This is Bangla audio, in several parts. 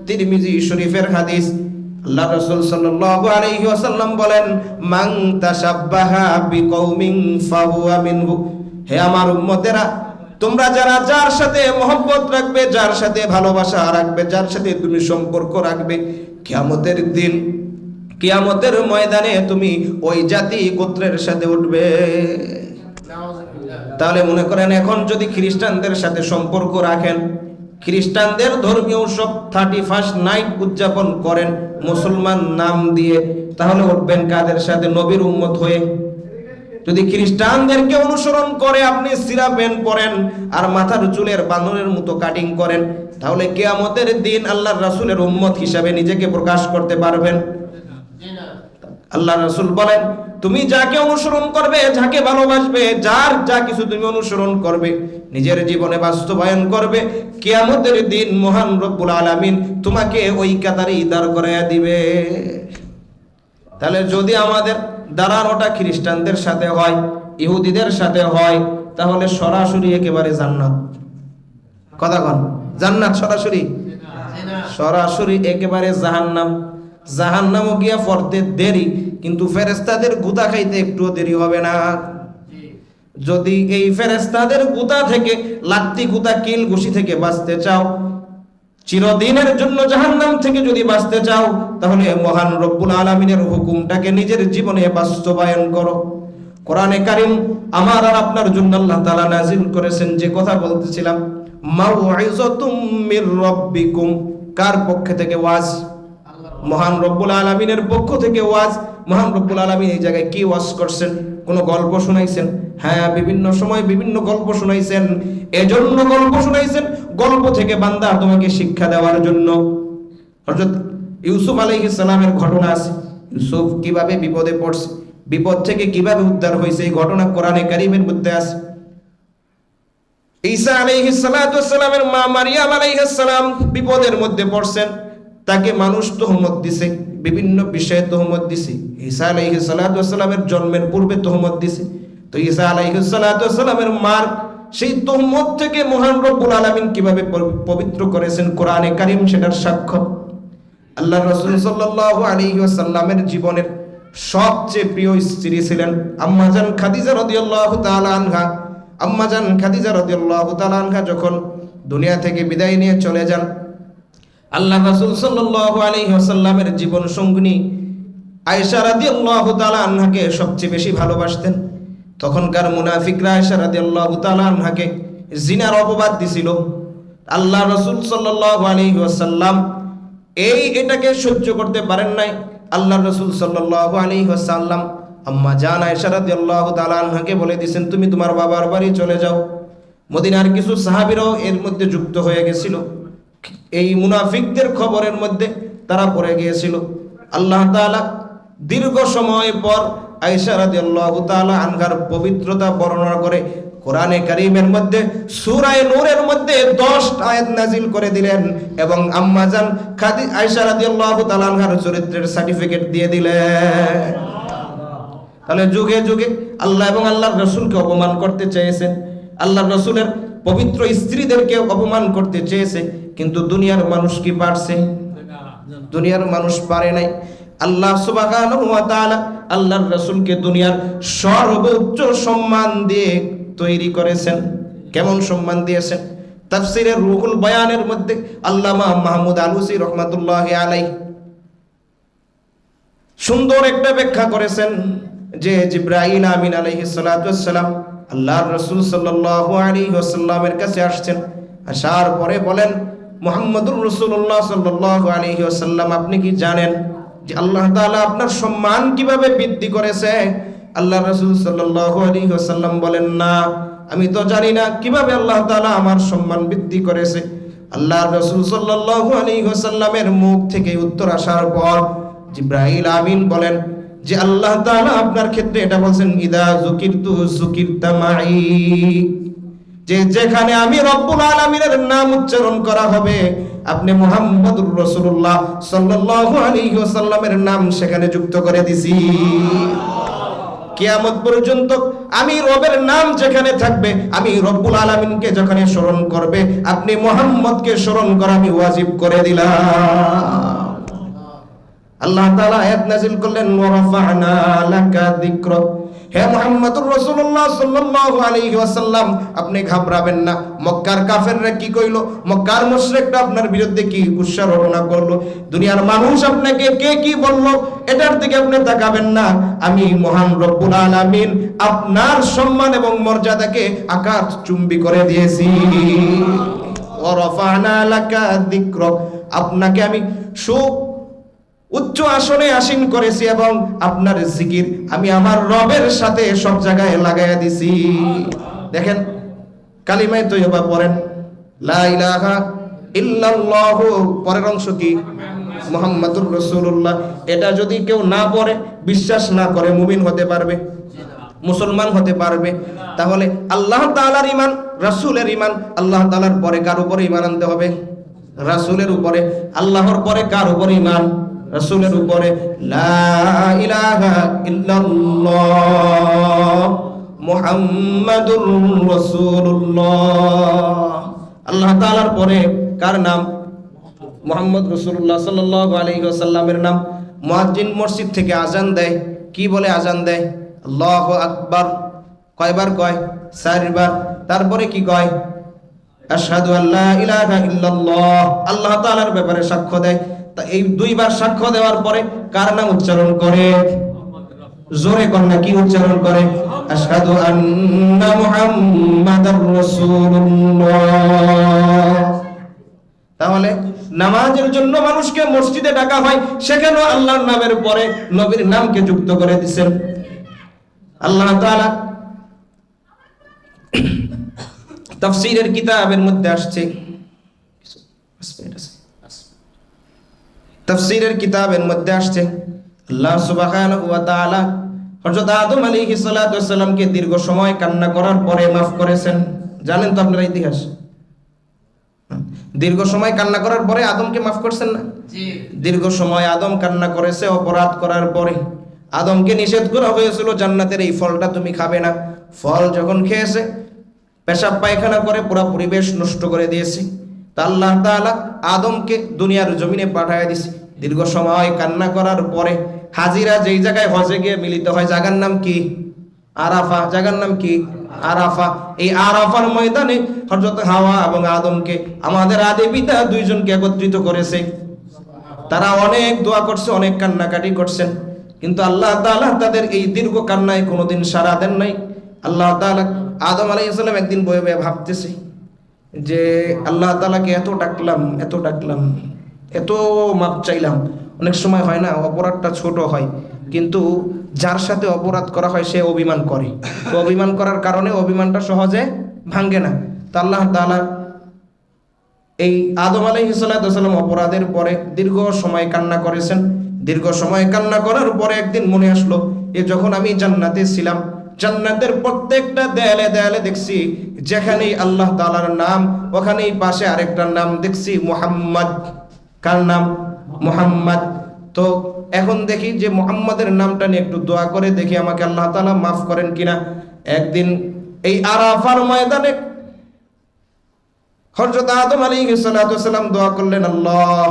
তিরমিজি শরীফের হাদিস। আল্লাহ রাসূল সাল্লাল্লাহু আলাইহি ওয়াসাল্লাম বলেন, মান তাশাব্বাহা বিকৌমিন ফাহুয়া মিনহু। হে আমার উম্মতেরা, তোমরা যারা যার সাথে মহব্বত রাখবে, যার সাথে ভালোবাসা রাখবে, যার সাথে তুমি সম্পর্ক রাখবে, কিয়ামতের দিন, কিয়ামতের ময়দানে তুমি ওই জাতি গোত্রের সাথে উঠবে। তাহলে মনে করেন এখন যদি খ্রিস্টানদের সাথে সম্পর্ক রাখেন, খ্রিস্টানদের ধর্মীয় উৎসব 31st নাইট উদযাপন করেন মুসলমান নাম দিয়ে, তাহলে উঠবেন কাদের সাথে? নবীর উম্মত হয়ে। যদি খ্রিস্টানদেরকে অনুসরণ করে আপনি সিরা প্যান্ট পরেন আর মাথার চুলের বাঁধনের মতো কাটিং করেন, তাহলে কিয়ামতের দিন আল্লাহর রাসূলের উম্মত হিসাবে নিজেকে প্রকাশ করতে পারবেন? আল্লাহ রাসূল বলেন, তুমি যাকে অনুসরণ করবে, যাকে ভালোবাসবে, যার যা কিছু তুমি অনুসরণ করবে, নিজের জীবনে বাস্তবায়ন করবে, কিয়ামতের দিন মহান রব্বুল আলামিন তোমাকে ওই কাতারে দাঁড় করাইয়া দিবে। তাহলে যদি আমাদের দাঁড়ানোটা খ্রিস্টানদের সাথে হয়, ইহুদিদের সাথে হয়, তাহলে সরাসরি একেবারে জান্নাত। কথা কন, জান্নাত সরাসরি? সরাসরি একেবারে জাহান্নাম। জাহান্নামও গিয়া পড়তে দেরি, কিন্তু ফেরেশতাদের গুতা খাইতে একটু দেরি হবে না। যদি এই ফেরেশতাদের গুতা থেকে, লাত্তি গুতা কিল ঘুষি থেকে বাঁচতে চাও, চিরদিনের জন্য জাহান্নাম থেকে যদি বাঁচতে চাও, তাহলে মহান রব্বুল আলামিনের হুকুমটাকে নিজের জীবনে বাস্তবায়ন করো। কোরআনে কারীম আমার আর আপনার জন্য আল্লাহ তাআলা নাযিল করেছেন, যে কথা বলতেছিলাম, মাউইযাতুম মির রাব্বিকুম। কার পক্ষ থেকে ওয়াজ? মহান রব্বুল আলামিনের পক্ষ থেকে ওয়াজ। মহান রব্বুল আলামিন এই জায়গায় কি ওয়াজ করছেন? কোন গল্প শুনাইছেন? হ্যাঁ, বিভিন্ন সময় বিভিন্ন গল্প শুনাইছেন। এজন্য গল্প শুনাইছেন, গল্প থেকে বান্দা তোমাকে শিক্ষা দেওয়ার জন্য। হযরত ইউসুফ আলাইহিস সালামের ঘটনা আছে। ইউসুফ কিভাবে বিপদে পড়ছে, বিপদ থেকে কিভাবে উদ্ধার হয়েছে, এই ঘটনা কোরআনে কারীমের মধ্যে আছে। ঈসা আলাইহিস সালাতু ওয়াস সালামের মা মারিয়াম আলাইহিস সালাম বিপদের মধ্যে পড়ছেন, তাকে মানুষ তোহমত দিছে, বিভিন্ন বিষয়ে তোহমত দিছে। ঈসা আলাইহিস সালাতু ওয়াস সালামের জন্মের পূর্বে তোহমত দিছে। তো ঈসা আলাইহিস সালাতু ওয়াস সালামের মার সেই তোহমত থেকে মহান রব্বুল আলামিন কিভাবে পবিত্র করেছেন, কোরআনে কারীম সেটার সাক্ষ্য। আল্লাহর রাসূল সাল্লাল্লাহু আলাইহি ওয়াসাল্লামের জীবনের সবচেয়ে প্রিয় স্ত্রী ছিলেন আম্মাজান খাদিজা রাদিয়াল্লাহু তাআলা আনহা। আম্মাজান খাদিজা রাদিয়াল্লাহু তাআলা আনহা যখন দুনিয়া থেকে বিদায় নিয়ে চলে যান, আল্লাহ রাসূল সাল্লাল্লাহু আলাইহি ওয়াসাল্লামের জীবন সঙ্গিনী আয়েশা রাদিয়াল্লাহু তাআলা আনহাকে সবচেয়ে বেশি ভালোবাসতেন। তখনকার মুনাফিকরা আয়েশা রাদিয়াল্লাহু তাআলা আনহাকে জিনার অপবাদ দিছিল। আল্লাহ রাসূল সাল্লাল্লাহু আলাইহি ওয়াসাল্লাম এটাকে সহ্য করতে পারেন নাই। আল্লাহ রাসূল সাল্লাল্লাহু আলাইহি ওয়াসাল্লাম আম্মা জান আয়েশা রাদিয়াল্লাহু তাআলা আনহাকে বলে দিয়েছেন, তুমি তোমার বাবার বাড়ি চলে যাও। মদিনার কিছু সাহাবীরাও এর মধ্যে যুক্ত হয়ে গেছিল, এই মুনাফিকদের খবরের মধ্যে তারা পড়ে গিয়েছিল। আল্লাহ তাআলা দীর্ঘ সময় পর আয়েশা রাদিয়াল্লাহু তাআলা আনহার পবিত্রতা বর্ণনা করে কোরআনে কারীমের মধ্যে সূরা নূরের মধ্যে 10 আয়াত নাজিল করে দিলেন এবং আম্মা জান আয়েশা রাদিয়াল্লাহু তাআলা আনহার চরিত্রের সার্টিফিকেট দিয়ে দিলেন। তাহলে যুগে যুগে আল্লাহ এবং আল্লাহর রাসূলকে অপমান করতে চেয়েছেন, আল্লাহর রাসূলের পবিত্র স্ত্রীদেরকে অপমান করতে চেয়েছে, কিন্তু দুনিয়ার মানুষ কি পারছে? দুনিয়ার মানুষ পারে নাই। আল্লাহ সুবহানাহু ওয়া তাআলা আল্লাহর রাসূলকে দুনিয়ার সর্বোচ্চ সম্মান দিয়ে তৈরি করেছেন। কেমন সম্মান দিয়েছেন? তাফসীরের রুহুল বয়ানের মধ্যে আল্লামা মাহমুদ আলুসি রাহমাতুল্লাহি আলাইহি সুন্দর একটা ব্যাখ্যা করেছেন যে জিবরাইল আমিন আলাইহিস সালাতু ওয়াস সালাম আল্লাহর রাসূল সাল্লাল্লাহু আলাইহি ওয়াসাল্লামের কাছে আসছেন। আসার পরে বলেন, মুহাম্মদুর রাসূলুল্লাহ সাল্লাল্লাহু আলাইহি ওয়াসাল্লাম, আপনি কি জানেন যে আল্লাহ তাআলা আপনার সম্মান কিভাবে বৃদ্ধি করেছে? আল্লাহর রাসূল সাল্লাল্লাহু আলাইহি ওয়াসাল্লাম বলেন, না, আমি তো জানি না কিভাবে আল্লাহ তাআলা আমার সম্মান বৃদ্ধি করেছে। আল্লাহর রাসূল সাল্লাল্লাহু আলাইহি ওয়াসাল্লামের মুখ থেকে উত্তর আসার পর জিবরাইল আমিন বলেন যে আল্লাহ তাআলা আপনার ক্ষেত্রে এটা বলছেন, ইদা যুকিরতু যুকিরতা মাই, যে যেখানে আমি রব্বুল আলামিনের নাম উচ্চারণ করা হবে, আপনি মুহাম্মদুর রাসূলুল্লাহ সাল্লাল্লাহু আলাইহি ওয়াসাল্লামের নাম সেখানে যুক্ত করে দিছি। কিয়ামত পর্যন্ত আমি রবের নাম যেখানে থাকবে, আমি রব্বুল আলামিনকে যেখানে স্মরণ করবে, আপনি মুহাম্মদকে স্মরণ করা আমি ওয়াজিব করে দিলাম। আল্লাহ তাআলা আয়াত নাযিল করলেন, ওয়া রাফা'না লাকা যিকরাক। হে মুহাম্মদুর রাসূলুল্লাহ সাল্লাল্লাহু আলাইহি ওয়াসাল্লাম, আপনি ঘাবড়াবেন না। মক্কার কাফেররা কি কইলো, মক্কার মুশরিকরা আপনার বিরুদ্ধে কি কুৎসারণা করলো, দুনিয়ার মানুষ আপনাকে কে কি বললো, এটার দিকে আপনি তাকাবেন না। আমি মহান রব্বুল আলামিন আপনার সম্মান এবং মর্যাদাকে আকাশ চুম্বি করে দিয়েছি। ওয়া রাফা'না লাকা যিকরাক, আপনাকে আমি উচ্চ আসনে আসীন করেছি এবং আপনার জিকির আমি আমার রবের সাথে সব জায়গায় লাগাইয়া দিছি। দেখেন, কালিমায়ে তয়্যিবা পড়েন, লা ইলাহা ইল্লাল্লাহ, পরের অংশ কি মুহাম্মাদুর রাসূলুল্লাহ। এটা যদি কেউ না পড়ে, বিশ্বাস না করে, মুমিন হতে পারবে, মুসলমান হতে পারবে? তাহলে আল্লাহ তাআলার ঈমান, রাসূলের ঈমান, আল্লাহ তাআলার পরে কার উপরে ঈমান আনতে হবে? রাসূলের উপরে। আল্লাহর পরে কার উপরে ঈমান? রাসূলের উপরে। লা ইলাহা ইল্লাল্লাহ মুহাম্মাদুর রাসূলুল্লাহ। আল্লাহ তাআলার পরে কার নাম? মুহাম্মদ রাসূলুল্লাহ সাল্লাল্লাহু আলাইহি ওয়াসাল্লামের নাম। মুয়াজ্জিন মসজিদ থেকে আজান দেয়, কি বলে আজান দেয়? আল্লাহু আকবার। কয়বার কয়? 4 বার। তারপরে কি কয়? আশহাদু আল্লা ইলাহা ইল্লাল্লাহ। আল্লাহ তাআলার ব্যাপারে সাক্ষ্য দেয়। তা এই 2 বার সাক্ষ্য দেওয়ার পরে কার নাম উচ্চারণ করে? জোরে কন্যা কি উচ্চারণ করে? আশহাদু আন্না মুহাম্মাদার রাসূলুল্লাহ। তাহলে নামাজের জন্য মানুষকে মসজিদে ডাকা হয়, সেখানেও আল্লাহর নামের পরে নবীর নামকে যুক্ত করে দিবেন। আল্লাহ তাআলা তাফসীরের কিতাবের মধ্যে আসছে, তাফসীরের কিতাবের মধ্যে আসছে আল্লাহ সুবহানাহু ওয়া তাআলা হযরত আদম আলাইহিস সালাতু ওয়াস সালামকে দীর্ঘ সময় কান্না করার পরে maaf করেছেন। জানেন তো আপনারা ইতিহাস? দীর্ঘ সময় কান্না করার পরে আদমকে maaf করছেন না? জি। দীর্ঘ সময় আদম কান্না করেছে অপরাধ করার পরে। আদমকে নিষেধ করা হয়েছিল জান্নাতের এই ফলটা তুমি খাবে না। ফল যখন খেয়েছে, পেশাব পায়খানা করে পুরো পরিবেশ নষ্ট করে দিয়েছে। তা আল্লাহ তাআলা আদমকে দুনিয়ার জমিনে পাঠায় দিয়েছে। দীর্ঘ সময় কান্না করার পরে হাজিরা যেই জায়গায় হজে গিয়ে মিলিত হয়, জায়গার নাম কি? আরাফা। জায়গার নাম কি? আরাফা। এই আরাফার ময়দানে হযরত হাওয়া এবং আদমকে আমাদের আদি পিতা দুইজনকে একত্রিত করেছে। তারা অনেক দোয়া করছে, অনেক কান্নাকাটি করছেন, কিন্তু আল্লাহ তাআলা তাদের এই দীর্ঘ কান্নায় কোনোদিন সাড়া দেন নাই। আল্লাহ তাআলা আদম আলাইহিস সালাম একদিন বয়ে বয়ে ভাবতেছে যে আল্লাহ তাআলাকে এত ডাকলাম, এত মাপ চাইলাম। অনেক সময় হয় না, অপরাধটা ছোট হয়, কিন্তু যার সাথে অপরাধ করা হয় সে অভিমান করে। তো অভিমান করার কারণে অভিমানটা সহজে ভাঙে না। তা আল্লাহ তাআলা এই আদম আলাইহিস সালাম অপরাধের পরে দীর্ঘ সময় কান্না করেছেন। দীর্ঘ সময় কান্না করার পরে একদিন মনে আসলো, যখন আমি জান্নাতে ছিলাম, জান্নাতের প্রত্যেকটা দেয়ালে দেয়ালে দেখছি যেখানেই আল্লাহ তাআলার নাম, ওখানেই পাশে আরেকটা নাম দেখছি, মুহাম্মদ। কার নাম? মুহাম্মদ। তো এখন দেখি যে মুহাম্মাদের নামটা নিয়ে একটু দোয়া করে দেখি আমাকে আল্লাহ তাআলা মাফ করেন কিনা। একদিন এই আরাফার ময়দানে হযরত আদম আলাইহিস সালাম দোয়া করলেন, আল্লাহ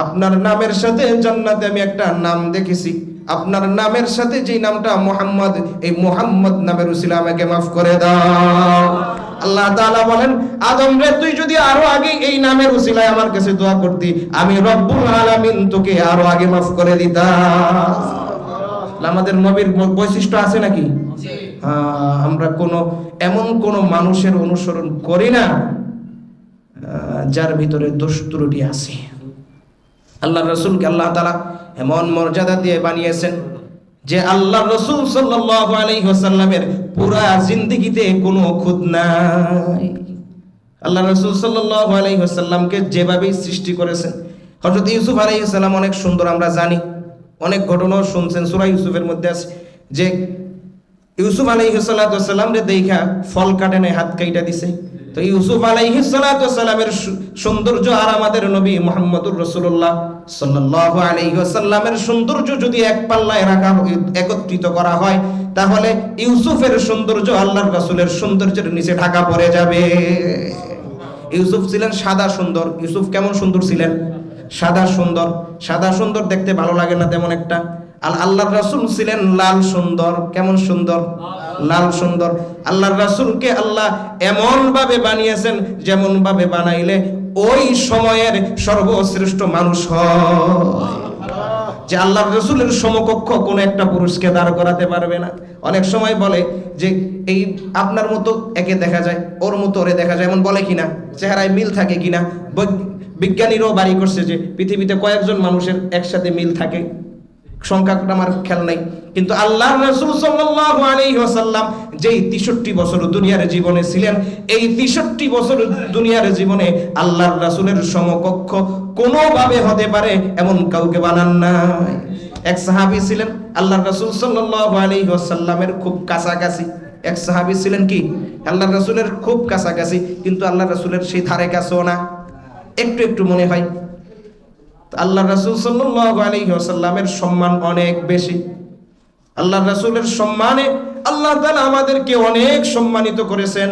আপনার নামের সাথে জান্নাতে আমি একটা নাম দেখেছি, আপনার নামের সাথে যে নামটা মুহাম্মদ, এই মুহাম্মদ নামের উসিলা আমাকে মাফ করে দাও। আল্লাহ তাআলা বলেন, আদম রে তুই যদি আরো আগে এই নামের উসিলায় আমার কাছে দোয়া করতি, আমি রব্বুল আলামিন তোকে আরো আগে মাফ করে দিতাম। আমাদের নবীর বৈশিষ্ট্য আছে নাকি? জি। আমরা এমন কোন মানুষের অনুসরণ করি না যার ভিতরে দোষ ত্রুটি আছে। আল্লাহর রাসূলকে আল্লাহ তাআলা এমন মর্যাদা দিয়ে বানিয়েছেন যে আল্লাহর রাসূল সাল্লাল্লাহু আলাইহি ওয়াসাল্লামের পুরা জিন্দেগিতে কোনো খুঁত নাই। আল্লাহর রাসূল সাল্লাল্লাহু আলাইহি ওয়াসাল্লামকে যেভাবে সৃষ্টি করেছেন, হযরত ইউসুফ আলাইহিস সালাম অনেক সুন্দর, আমরা জানি, অনেক ঘটনাও শুনছেন, সূরা ইউসুফের মধ্যে আছে যে ইউসুফ আলাইহিস সালাম রে দেখা ফল কাটে নাই, হাত কাইটা দিছে। তো ইউসুফ আলাইহিস সালাতু ওয়াসসালামের সৌন্দর্য আর আমাদের নবী মুহাম্মদুর রাসূলুল্লাহ সাল্লাল্লাহু আলাইহি ওয়াসাল্লামের সৌন্দর্য যদি এক পাল্লায় রাখা একত্রিত করা হয়, তাহলে ইউসুফের সৌন্দর্য আল্লাহর রাসূলের সৌন্দর্যের নিচে ঢাকা পড়ে যাবে। ইউসুফ ছিলেন সাদা সুন্দর। ইউসুফ কেমন সুন্দর ছিলেন? সাদা সুন্দর। সাদা সুন্দর দেখতে ভালো লাগে না তেমন একটা। আল্লাহর রাসূল ছিলেন লাল সুন্দর। কেমন সুন্দর? লাল সুন্দর। আল্লাহর রাসূলকে আল্লাহ এমন ভাবে বানিয়েছেন যেমন ভাবে বানাইলে ওই সময়ের সর্বশ্রেষ্ঠ মানুষ হয়, যে আল্লাহর রাসূলের সমকক্ষ কোন একটা পুরুষকে দাঁড় করাতে পারবে না। অনেক সময় বলে যে এই আপনার মতো একে দেখা যায়, ওর মতো ওরে দেখা যায়, এমন বলে কিনা, চেহারায় মিল থাকে কিনা। বিজ্ঞানীরাও বাড়ি করছে যে পৃথিবীতে কয়েকজন মানুষের একসাথে মিল থাকে, সংখ্যাটা আমার খেয়াল নাই, কিন্তু আল্লাহর রাসূল সাল্লাল্লাহু আলাইহি ওয়াসাল্লাম যেই 63 বছর দুনিয়ার জীবনে ছিলেন, এই 63 বছর দুনিয়ার জীবনে আল্লাহর রাসূলের সমকক্ষ কোনোভাবে হতে পারে এমন কাউকে বানান নাই। এক সাহাবী ছিলেন আল্লাহর রাসূল সাল্লাল্লাহু আলাইহি ওয়াসাল্লামের খুব কাছাকাছি। এক সাহাবী ছিলেন কি আল্লাহর রাসূলের খুব কাছাকাছি, কিন্তু আল্লাহর রাসূলের সেই ধারে কাছেও না, একটু একটু মনে হয়। আল্লাহর রাসূল সাল্লাল্লাহু আলাইহি ওয়াসাল্লামের সম্মান অনেক বেশি। আল্লাহর রাসূলের সম্মানে আল্লাহ তাআলা আমাদেরকে অনেক সম্মানিত করেছেন।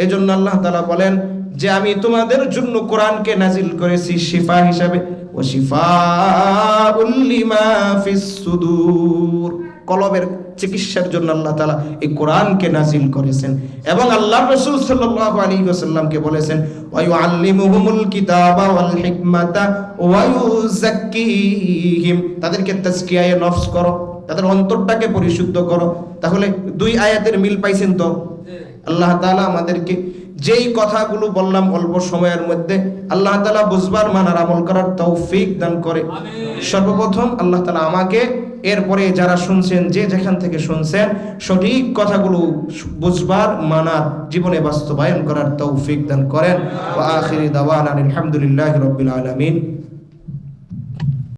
এজন্য আল্লাহ তাআলা বলেন যে আমি তোমাদের জন্য কোরআনকে নাজিল করেছি শিফা হিসাবে, ওয়া শিফাউল লিমা ফিস সুদূর, কলবের চিকিৎসার জন্য আল্লাহ তাআলা এই কোরআনকে নাজিল করেছেন। এবং আল্লাহর রাসূল সাল্লাল্লাহু আলাইহি ওয়াসাল্লামকে বলেছেন ওয়া ইউআল্লিমুহুমুল কিতাবা ওয়াল হিকমাতা ওয়া ইউযাক্কিহিম, তাদেরকে তাজকিয়ায়ে নফস করো, তাদের অন্তরটাকে পরিশুদ্ধ করো। তাহলে দুই আয়াতের মিল পাইছেন তো? আল্লাহ তাআলা আমাদেরকে যেই কথাগুলো বললাম অল্প সময়ের মধ্যে আল্লাহ তাআলা বুঝবার মানার আমল করার তৌফিক দান করে। সর্বপ্রথম আল্লাহ তাআলা আমাকে, এরপরে যারা শুনছেন যে যেখান থেকে শুনছেন, সঠিক কথাগুলো বুঝবার মানার জীবনে বাস্তবায়ন করার তৌফিক দান করেন। ওয়া আখিরি দাওয়ানা আলহামদুলিল্লাহি রাব্বিল আলামিন।